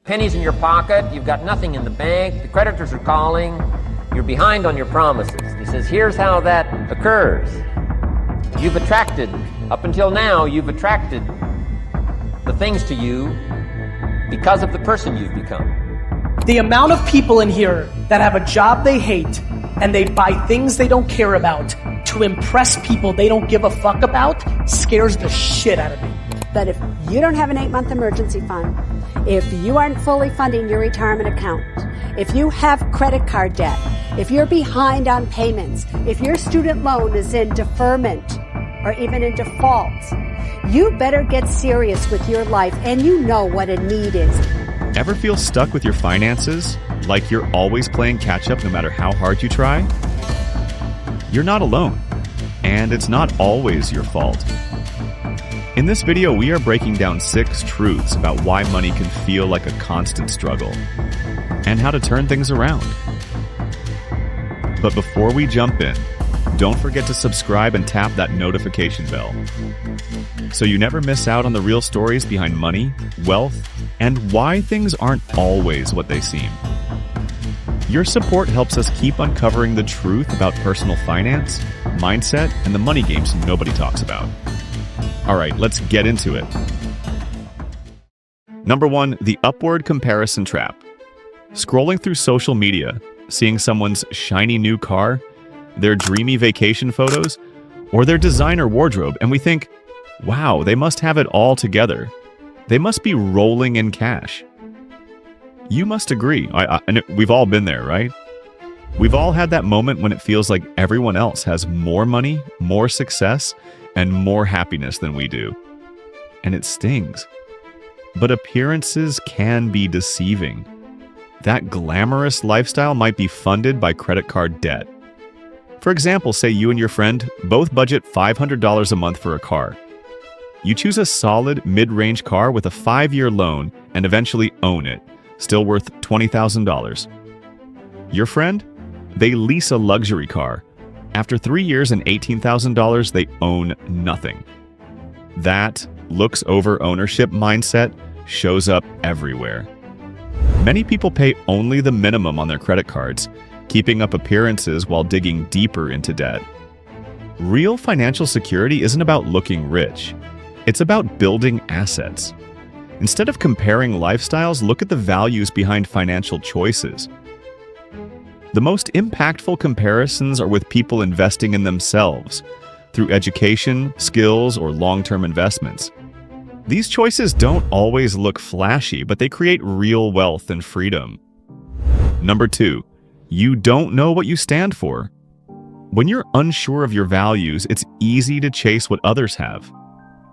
pennies in your pocket, you've got nothing in the bank, the creditors are calling, you're behind on your promises. He says, here's how that occurs. You've attracted, up until now, you've attracted the things to you because of the person you've become. The amount of people in here that have a job they hate and they buy things they don't care about to impress people they don't give a fuck about scares the shit out of me. But if you don't have an 8-month emergency fund, if you aren't fully funding your retirement account, if you have credit card debt, if you're behind on payments, if your student loan is in deferment or even in default, you better get serious with your life, and you know what a need is. Ever feel stuck with your finances? Like you're always playing catch up no matter how hard you try? You're not alone, and it's not always your fault. In this video, we are breaking down 6 truths about why money can feel like a constant struggle, and how to turn things around. But before we jump in, don't forget to subscribe and tap that notification bell, so you never miss out on the real stories behind money, wealth, and why things aren't always what they seem. Your support helps us keep uncovering the truth about personal finance, mindset, and the money games nobody talks about. All right, let's get into it. Number 1, the upward comparison trap. Scrolling through social media, seeing someone's shiny new car, their dreamy vacation photos, or their designer wardrobe, and we think, wow, they must have it all together. They must be rolling in cash. You must agree. And we've all been there, right? We've all had that moment when it feels like everyone else has more money, more success, and more happiness than we do. And it stings. But appearances can be deceiving. That glamorous lifestyle might be funded by credit card debt. For example, say you and your friend both budget $500 a month for a car. You choose a solid mid-range car with a 5-year loan and eventually own it, still worth $20,000. Your friend? They lease a luxury car. After 3 years and $18,000, they own nothing. That looks over ownership mindset shows up everywhere. Many people pay only the minimum on their credit cards, keeping up appearances while digging deeper into debt. Real financial security isn't about looking rich. It's about building assets. Instead of comparing lifestyles, look at the values behind financial choices. The most impactful comparisons are with people investing in themselves through education, skills, or long-term investments. These choices don't always look flashy, but they create real wealth and freedom. Number 2, you don't know what you stand for. When you're unsure of your values, it's easy to chase what others have.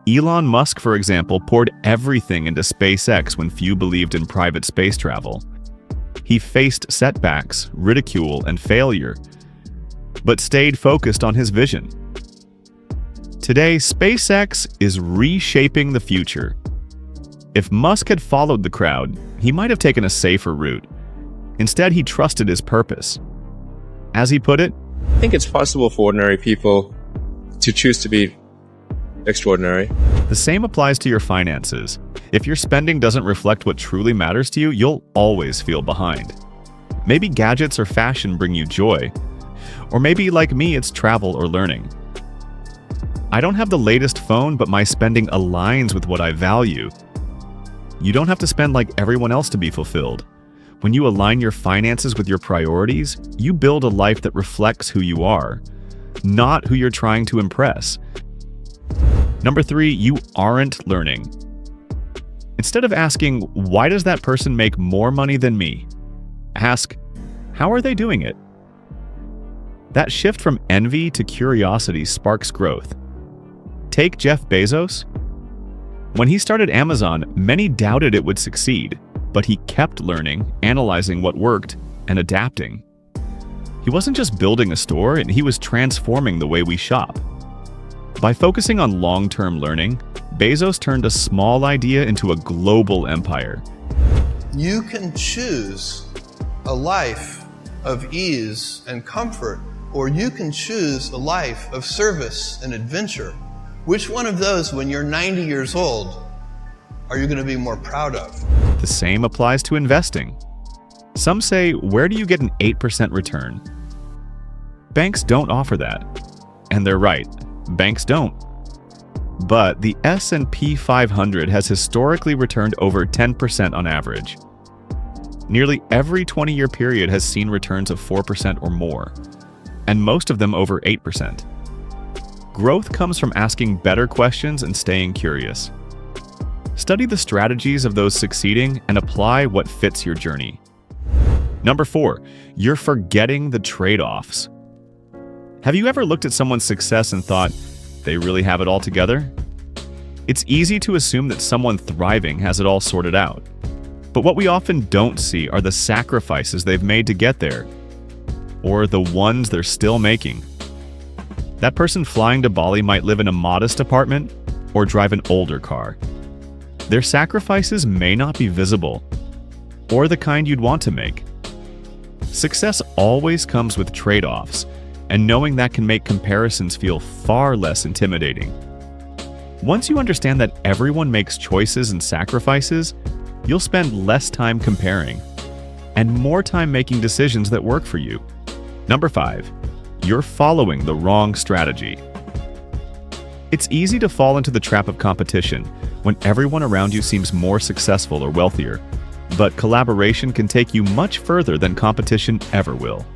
Elon Musk, for example, poured everything into SpaceX when few believed in private space travel. He faced setbacks, ridicule, and failure, but stayed focused on his vision. Today, SpaceX is reshaping the future. If Musk had followed the crowd, he might have taken a safer route. Instead, he trusted his purpose. As he put it, I think it's possible for ordinary people to choose to be extraordinary. The same applies to your finances. If your spending doesn't reflect what truly matters to you, you'll always feel behind. Maybe gadgets or fashion bring you joy. Or maybe, like me, it's travel or learning. I don't have the latest phone, but my spending aligns with what I value. You don't have to spend like everyone else to be fulfilled. When you align your finances with your priorities, you build a life that reflects who you are, not who you're trying to impress. Number 3, you aren't learning. Instead of asking, why does that person make more money than me? Ask, how are they doing it? That shift from envy to curiosity sparks growth. Take Jeff Bezos. When he started Amazon, many doubted it would succeed, but he kept learning, analyzing what worked, and adapting. He wasn't just building a store, he was transforming the way we shop. By focusing on long-term learning, Bezos turned a small idea into a global empire. You can choose a life of ease and comfort, or you can choose a life of service and adventure. Which one of those, when you're 90 years old, are you going to be more proud of? The same applies to investing. Some say, where do you get an 8% return? Banks don't offer that. And they're right, banks don't. But the S&P 500 has historically returned over 10% on average. Nearly every 20-year period has seen returns of 4% or more, and most of them over 8%. Growth comes from asking better questions and staying curious. Study the strategies of those succeeding and apply what fits your journey. Number 4, you're forgetting the trade-offs. Have you ever looked at someone's success and thought, they really have it all together? It's easy to assume that someone thriving has it all sorted out. But what we often don't see are the sacrifices they've made to get there, or the ones they're still making. That person flying to Bali might live in a modest apartment or drive an older car. Their sacrifices may not be visible, or the kind you'd want to make. Success always comes with trade-offs, and knowing that can make comparisons feel far less intimidating. Once you understand that everyone makes choices and sacrifices, you'll spend less time comparing and more time making decisions that work for you. Number 5, you're following the wrong strategy. It's easy to fall into the trap of competition when everyone around you seems more successful or wealthier, but collaboration can take you much further than competition ever will.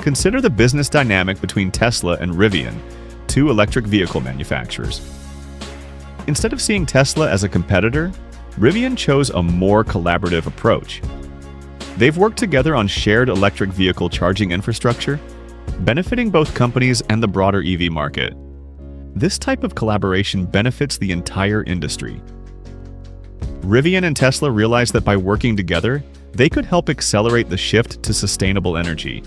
Consider the business dynamic between Tesla and Rivian, 2 electric vehicle manufacturers. Instead of seeing Tesla as a competitor, Rivian chose a more collaborative approach. They've worked together on shared electric vehicle charging infrastructure, benefiting both companies and the broader EV market. This type of collaboration benefits the entire industry. Rivian and Tesla realized that by working together, they could help accelerate the shift to sustainable energy.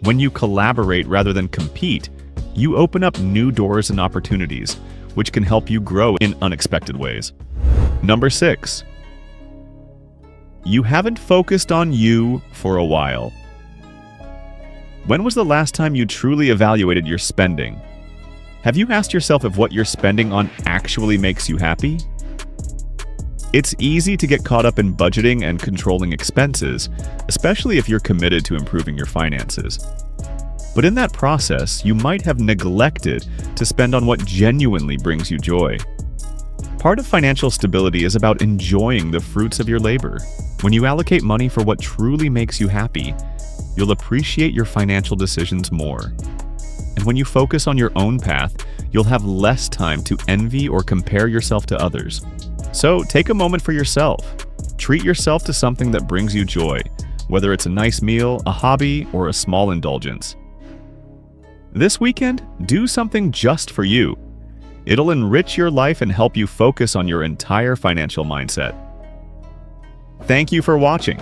When you collaborate rather than compete, you open up new doors and opportunities, which can help you grow in unexpected ways. Number 6, you haven't focused on you for a while. When was the last time you truly evaluated your spending? Have you asked yourself if what you're spending on actually makes you happy? It's easy to get caught up in budgeting and controlling expenses, especially if you're committed to improving your finances. But in that process, you might have neglected to spend on what genuinely brings you joy. Part of financial stability is about enjoying the fruits of your labor. When you allocate money for what truly makes you happy, you'll appreciate your financial decisions more. And when you focus on your own path, you'll have less time to envy or compare yourself to others. So take a moment for yourself. Treat yourself to something that brings you joy, whether it's a nice meal, a hobby, or a small indulgence. This weekend, do something just for you. It'll enrich your life and help you focus on your entire financial mindset. Thank you for watching.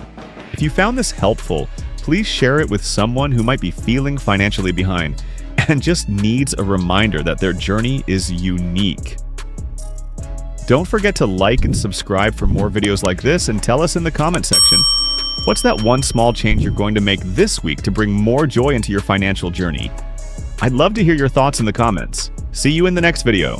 If you found this helpful, please share it with someone who might be feeling financially behind and just needs a reminder that their journey is unique. Don't forget to like and subscribe for more videos like this, and tell us in the comment section, what's that one small change you're going to make this week to bring more joy into your financial journey? I'd love to hear your thoughts in the comments. See you in the next video.